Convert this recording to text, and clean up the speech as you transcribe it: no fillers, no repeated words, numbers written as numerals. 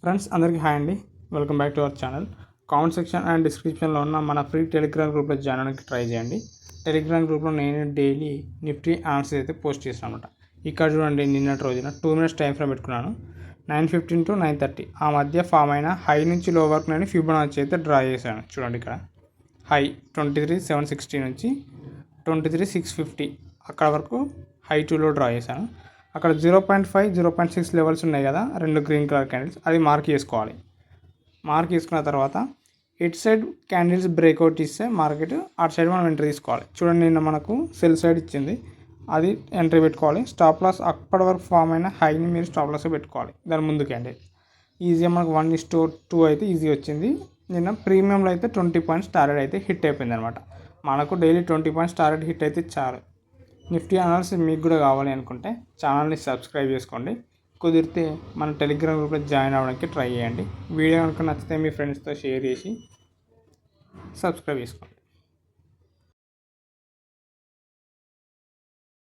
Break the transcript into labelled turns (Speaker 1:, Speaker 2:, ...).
Speaker 1: Friends అందరికీ hi అండి. Welcome back to our channel. Comment section and డిస్క్రిప్షన్లో ఉన్న మన ఫ్రీ టెలిగ్రామ్ గ్రూప్లో జాయిన్ అవ్వడానికి ట్రై చేయండి. టెలిగ్రామ్ గ్రూప్లో నేను డైలీ నిఫ్టీ ఆన్సర్స్ అయితే పోస్ట్ చేస్తాను అనమాట. ఇక్కడ చూడండి, నిన్నటి రోజున 2 minutes టైం ఫ్రేమ్ పెట్టుకున్నాను. 9:15 to 9:30 ఆ మధ్య ఫామ్ అయిన హై నుంచి లో వరకు నేను ఫిబొనాచి అయితే డ్రా చేశాను. చూడండి, ఇక్కడ హై 23,760 నుంచి 23,650 అక్కడ వరకు హై టు లో డ్రా చేశాను. అక్కడ 0.5, 0.6 లెవెల్స్ ఉన్నాయి కదా, రెండు గ్రీన్ కలర్ క్యాండిల్స్, అది మార్క్ చేసుకోవాలి. మార్క్ చేసుకున్న తర్వాత ఇట్ సైడ్ క్యాండిల్స్ బ్రేక్అవుట్ ఇస్తే మార్కెట్ అటు సైడ్ మనం ఎంట్రీ తీసుకోవాలి. చూడండి, నిన్న మనకు సెల్ సైడ్ ఇచ్చింది, అది ఎంట్రీ పెట్టుకోవాలి. స్టాప్ లాస్ అప్పటి వరకు ఫామ్ అయిన హైని మీరు స్టాప్ లాస్ పెట్టుకోవాలి. దాని ముందు క్యాండిల్ ఈజీగా మనకు 1:2 అయితే ఈజీ వచ్చింది. నిన్న ప్రీమియంలో అయితే 20 points టార్గెట్ అయితే హిట్ అయిపోయింది అనమాట. మనకు డైలీ 20 points టార్గెట్ హిట్ అయితే చాలు. నిఫ్టీ అనాలిసిస్ మీకు కూడా కావాలి అనుకుంటే ఛానల్ని సబ్స్క్రైబ్ చేసుకోండి. కుదిరితే మన టెలిగ్రామ్ గ్రూప్లో జాయిన్ అవ్వడానికి ట్రై చేయండి. వీడియో కనుక నచ్చితే మీ ఫ్రెండ్స్తో షేర్ చేసి సబ్స్క్రైబ్ చేసుకోండి.